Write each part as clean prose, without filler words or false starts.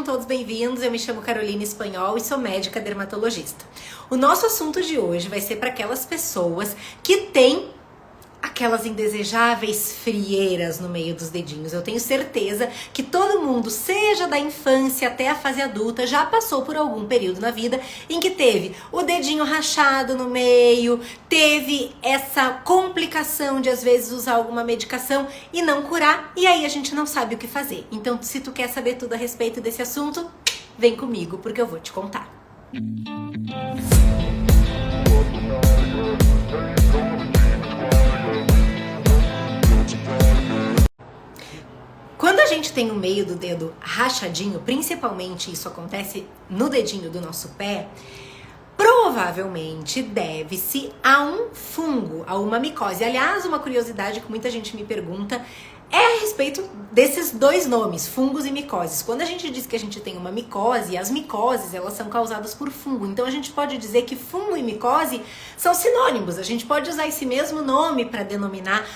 sejam todos bem-vindos. Eu me chamo Carolina Espanhol e sou médica dermatologista. O nosso assunto de hoje vai ser para aquelas pessoas que têm aquelas indesejáveis frieiras no meio dos dedinhos. Eu tenho certeza que todo mundo, seja da infância até a fase adulta, já passou por algum período na vida em que teve o dedinho rachado no meio, teve essa complicação de às vezes usar alguma medicação e não curar, e aí a gente não sabe o que fazer. Então, se tu quer saber tudo a respeito desse assunto, vem comigo porque eu vou te contar. Quando a gente tem o meio do dedo rachadinho, principalmente isso acontece no dedinho do nosso pé, provavelmente deve-se a um fungo, a uma micose. Aliás, uma curiosidade que muita gente me pergunta é a respeito desses dois nomes, fungos e micoses. Quando a gente diz que a gente tem uma micose, as micoses elas são causadas por fungo. Então a gente pode dizer que fungo e micose são sinônimos. A gente pode usar esse mesmo nome para denominar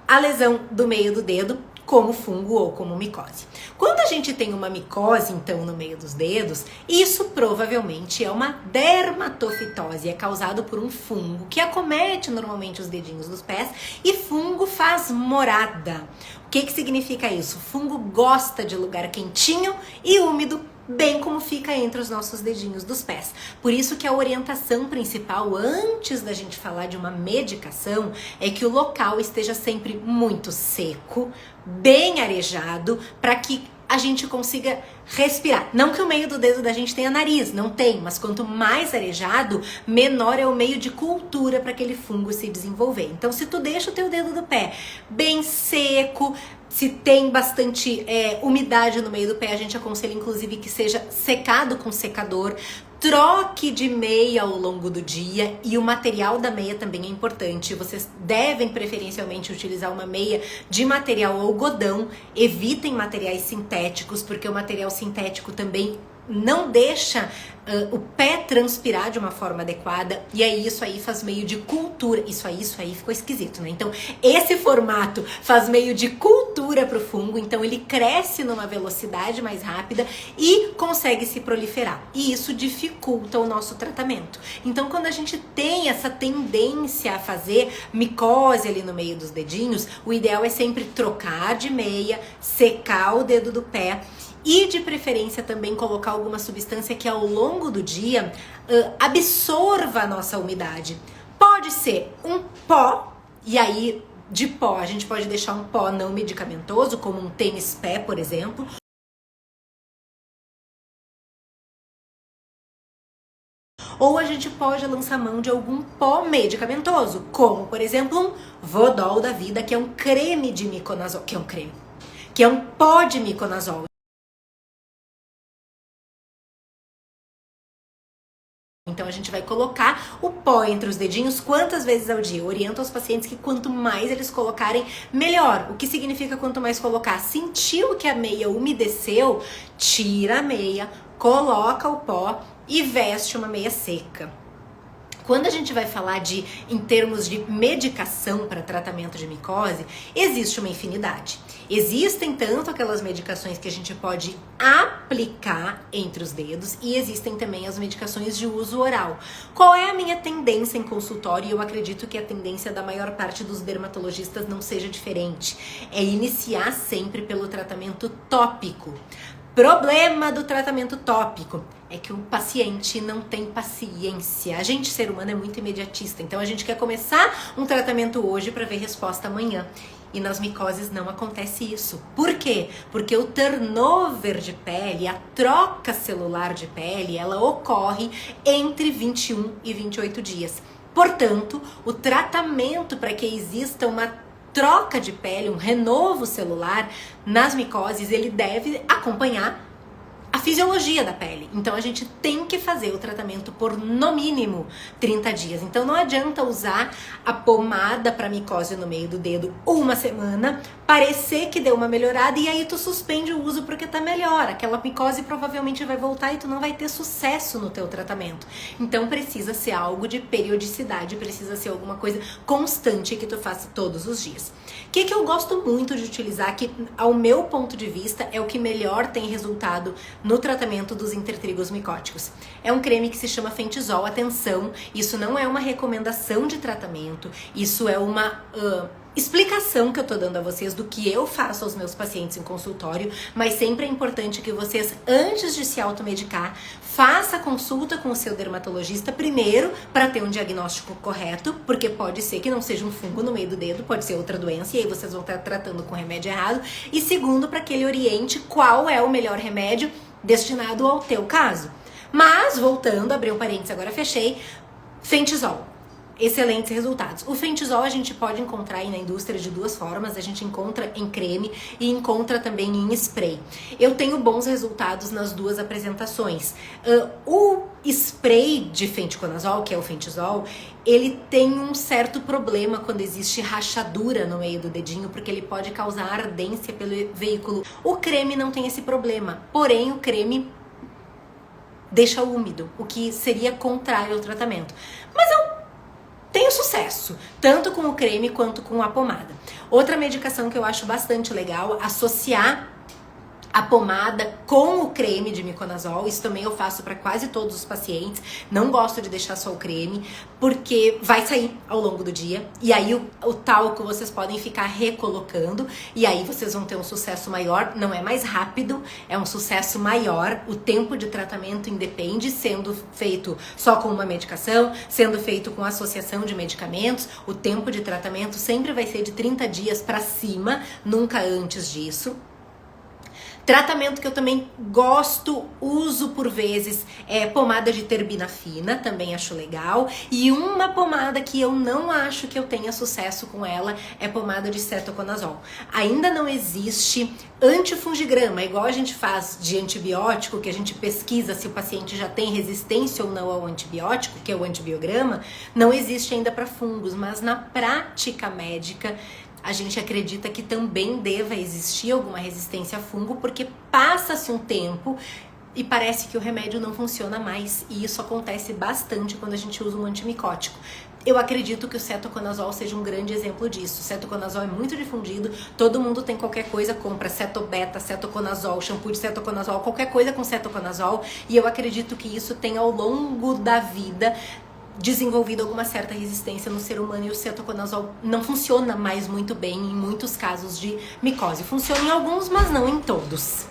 a lesão do meio do dedo como fungo ou como micose. Quando a gente tem uma micose, então, no meio dos dedos, isso provavelmente é uma dermatofitose, é causado por um fungo que acomete normalmente os dedinhos dos pés, e fungo faz morada. O que significa isso? O fungo gosta de lugar quentinho e úmido, bem como fica entre os nossos dedinhos dos pés. Por isso que a orientação principal, antes da gente falar de uma medicação, é que o local esteja sempre muito seco, bem arejado, para que a gente consiga respirar. Não que o meio do dedo da gente tenha nariz, não tem, mas quanto mais arejado, menor é o meio de cultura para aquele fungo se desenvolver. Então, se tu deixa o teu dedo do pé bem seco, se tem bastante umidade no meio do pé, a gente aconselha inclusive que seja secado com secador. Troque de meia ao longo do dia, e o material da meia também é importante. Vocês devem preferencialmente utilizar uma meia de material algodão. Evitem materiais sintéticos, porque o material sintético também não deixa o pé transpirar de uma forma adequada, e aí isso aí faz meio de cultura. Isso aí ficou esquisito, né? Então, esse formato faz meio de cultura pro fungo, então ele cresce numa velocidade mais rápida e consegue se proliferar. E isso dificulta o nosso tratamento. Então, quando a gente tem essa tendência a fazer micose ali no meio dos dedinhos, o ideal é sempre trocar de meia, secar o dedo do pé, e de preferência também colocar alguma substância que ao longo do dia absorva a nossa umidade. Pode ser um pó, e aí de pó a gente pode deixar um pó não medicamentoso, como um tênis pé, por exemplo. Ou a gente pode lançar mão de algum pó medicamentoso, como por exemplo um Vodol da vida, que é um creme de miconazol, que é um pó de miconazol. Então a gente vai colocar o pó entre os dedinhos quantas vezes ao dia? Eu oriento aos pacientes que quanto mais eles colocarem, melhor. O que significa quanto mais colocar? Sentiu que a meia umedeceu, tira a meia, coloca o pó e veste uma meia seca. Quando a gente vai falar em termos de medicação para tratamento de micose, existe uma infinidade. Existem tanto aquelas medicações que a gente pode aplicar entre os dedos, e existem também as medicações de uso oral. Qual é a minha tendência em consultório? E eu acredito que a tendência da maior parte dos dermatologistas não seja diferente. É iniciar sempre pelo tratamento tópico. Problema do tratamento tópico é que o paciente não tem paciência. A gente, ser humano, é muito imediatista. Então a gente quer começar um tratamento hoje para ver resposta amanhã. E nas micoses não acontece isso. Por quê? Porque o turnover de pele, a troca celular de pele, ela ocorre entre 21 e 28 dias. Portanto, o tratamento para que exista uma troca de pele, um renovo celular nas micoses, ele deve acompanhar a fisiologia da pele. Então a gente tem que fazer o tratamento por no mínimo 30 dias. Então não adianta usar a pomada para micose no meio do dedo uma semana, parecer que deu uma melhorada e aí tu suspende o uso porque tá melhor. Aquela micose provavelmente vai voltar e tu não vai ter sucesso no teu tratamento. Então precisa ser algo de periodicidade, precisa ser alguma coisa constante que tu faça todos os dias. O que eu gosto muito de utilizar, que ao meu ponto de vista é o que melhor tem resultado no tratamento dos intertrigos micóticos. É um creme que se chama Fentisol. Atenção, isso não é uma recomendação de tratamento, isso é uma explicação que eu tô dando a vocês do que eu faço aos meus pacientes em consultório, mas sempre é importante que vocês, antes de se automedicar, faça consulta com o seu dermatologista primeiro para ter um diagnóstico correto, porque pode ser que não seja um fungo no meio do dedo, pode ser outra doença e aí vocês vão estar tratando com o remédio errado. E segundo, para que ele oriente qual é o melhor remédio destinado ao teu caso. Mas, voltando, abri um parênteses, agora fechei, Fentisol. Excelentes resultados. O Fentisol a gente pode encontrar aí na indústria de duas formas, a gente encontra em creme e encontra também em spray. Eu tenho bons resultados nas duas apresentações. O spray de fenticonazol, que é o Fentisol, ele tem um certo problema quando existe rachadura no meio do dedinho, porque ele pode causar ardência pelo veículo. O creme não tem esse problema, porém o creme deixa úmido, o que seria contrário ao tratamento. Mas eu tenho sucesso, tanto com o creme quanto com a pomada. Outra medicação que eu acho bastante legal, associar a pomada com o creme de miconazol. Isso também eu faço para quase todos os pacientes. Não gosto de deixar só o creme, porque vai sair ao longo do dia. E aí o talco vocês podem ficar recolocando. E aí vocês vão ter um sucesso maior. Não é mais rápido, é um sucesso maior. O tempo de tratamento independe, sendo feito só com uma medicação, sendo feito com associação de medicamentos. O tempo de tratamento sempre vai ser de 30 dias para cima, nunca antes disso. Tratamento que eu também gosto, uso por vezes, é pomada de terbina fina, também acho legal. E uma pomada que eu não acho que eu tenha sucesso com ela é pomada de cetoconazol. Ainda não existe antifungigrama, igual a gente faz de antibiótico, que a gente pesquisa se o paciente já tem resistência ou não ao antibiótico, que é o antibiograma. Não existe ainda para fungos, mas na prática médica a gente acredita que também deva existir alguma resistência a fungo, porque passa-se um tempo e parece que o remédio não funciona mais, e isso acontece bastante quando a gente usa um antimicótico. Eu acredito que o cetoconazol seja um grande exemplo disso. O cetoconazol é muito difundido, todo mundo tem qualquer coisa, compra cetobeta, cetoconazol, shampoo de cetoconazol, qualquer coisa com cetoconazol, e eu acredito que isso tem ao longo da vida desenvolvido alguma certa resistência no ser humano, e o cetoconazol não funciona mais muito bem em muitos casos de micose. Funciona em alguns, mas não em todos.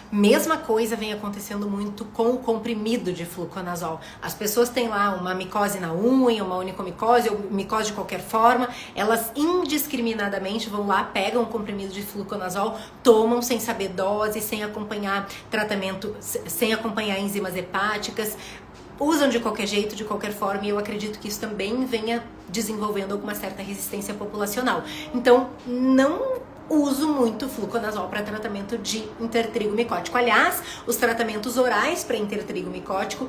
Mesma coisa vem acontecendo muito com o comprimido de fluconazol. As pessoas têm lá uma micose na unha, uma onicomicose ou micose de qualquer forma, elas indiscriminadamente vão lá, pegam o comprimido de fluconazol, tomam sem saber dose, sem acompanhar tratamento, sem acompanhar enzimas hepáticas, usam de qualquer jeito, de qualquer forma, e eu acredito que isso também venha desenvolvendo alguma certa resistência populacional. Então, não uso muito fluconazol para tratamento de intertrigo micótico. Aliás, os tratamentos orais para intertrigo micótico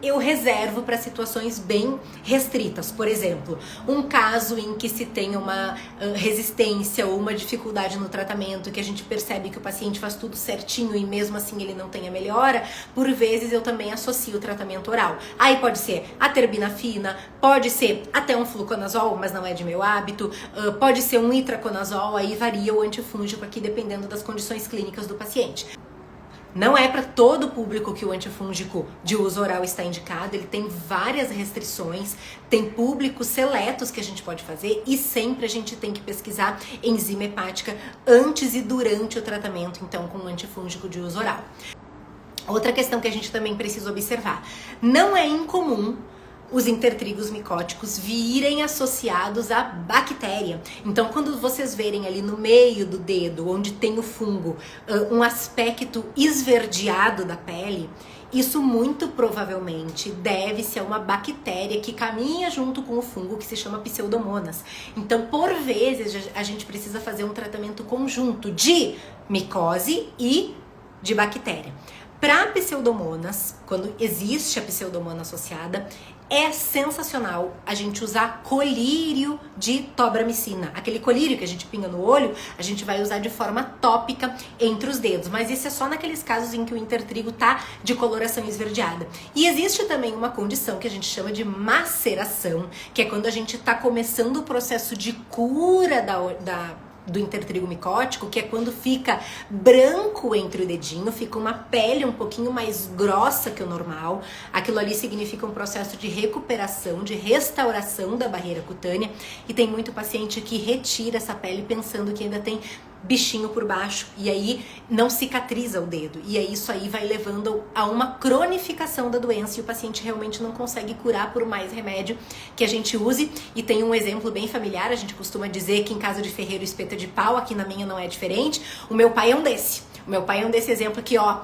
eu reservo para situações bem restritas. Por exemplo, um caso em que se tem uma resistência ou uma dificuldade no tratamento, que a gente percebe que o paciente faz tudo certinho e mesmo assim ele não tem a melhora, por vezes eu também associo o tratamento oral. Aí pode ser a terbina fina, pode ser até um fluconazol, mas não é de meu hábito, pode ser um itraconazol, aí varia o antifúngico aqui dependendo das condições clínicas do paciente. Não é para todo o público que o antifúngico de uso oral está indicado, ele tem várias restrições, tem públicos seletos que a gente pode fazer, e sempre a gente tem que pesquisar enzima hepática antes e durante o tratamento, então, com o antifúngico de uso oral. Outra questão que a gente também precisa observar, não é incomum os intertrigos micóticos virem associados à bactéria. Então, quando vocês verem ali no meio do dedo, onde tem o fungo, um aspecto esverdeado da pele, isso muito provavelmente deve-se a uma bactéria que caminha junto com o fungo, que se chama Pseudomonas. Então, por vezes, a gente precisa fazer um tratamento conjunto de micose e de bactéria. Para Pseudomonas, quando existe a Pseudomonas associada, é sensacional a gente usar colírio de tobramicina. Aquele colírio que a gente pinga no olho, a gente vai usar de forma tópica entre os dedos. Mas isso é só naqueles casos em que o intertrigo tá de coloração esverdeada. E existe também uma condição que a gente chama de maceração, que é quando a gente tá começando o processo de cura do intertrigo micótico, que é quando fica branco entre o dedinho, fica uma pele um pouquinho mais grossa que o normal. Aquilo ali significa um processo de recuperação, de restauração da barreira cutânea, e tem muito paciente que retira essa pele pensando que ainda tem bichinho por baixo, e aí não cicatriza o dedo, e aí isso aí vai levando a uma cronificação da doença, e o paciente realmente não consegue curar por mais remédio que a gente use. E tem um exemplo bem familiar, a gente costuma dizer que em casa de ferreiro espeta de pau, aqui na minha não é diferente. O meu pai é um desse, exemplo que, ó,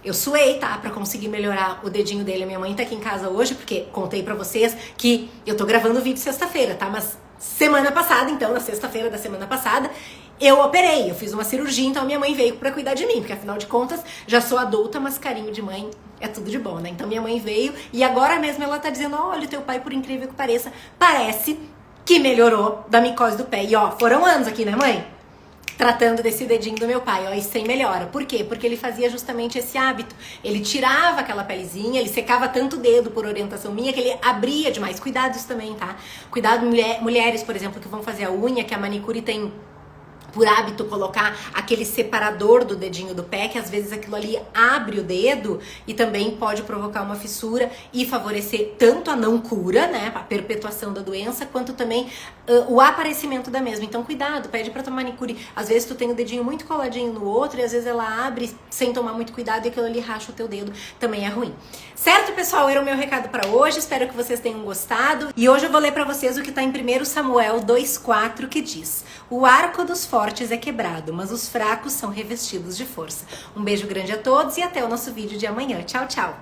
eu suei, tá? Pra conseguir melhorar o dedinho dele. A minha mãe tá aqui em casa hoje, porque contei pra vocês que eu tô gravando o vídeo sexta-feira, tá? Mas semana passada, então, na sexta-feira da semana passada, eu operei, eu fiz uma cirurgia, então a minha mãe veio pra cuidar de mim, porque afinal de contas, já sou adulta, mas carinho de mãe é tudo de bom, né? Então minha mãe veio e agora mesmo ela tá dizendo, olha, teu pai, por incrível que pareça, parece que melhorou da micose do pé. E ó, foram anos aqui, né, mãe? Tratando desse dedinho do meu pai, ó, e sem melhora. Por quê? Porque ele fazia justamente esse hábito. Ele tirava aquela pelezinha, ele secava tanto o dedo por orientação minha que ele abria demais. Cuidados também, tá? Cuidado, mulheres, por exemplo, que vão fazer a unha, que a manicure tem por hábito colocar aquele separador do dedinho do pé, que às vezes aquilo ali abre o dedo e também pode provocar uma fissura e favorecer tanto a não cura, né, a perpetuação da doença, quanto também o aparecimento da mesma. Então cuidado, pede pra tua manicure. Às vezes tu tem o dedinho muito coladinho no outro e às vezes ela abre sem tomar muito cuidado e aquilo ali racha o teu dedo, também é ruim. Certo, pessoal? Era o meu recado pra hoje, espero que vocês tenham gostado. E hoje eu vou ler pra vocês o que tá em 1 Samuel 2,4, que diz: o arco dos fortes é quebrado, mas os fracos são revestidos de força. Um beijo grande a todos e até o nosso vídeo de amanhã. Tchau, tchau!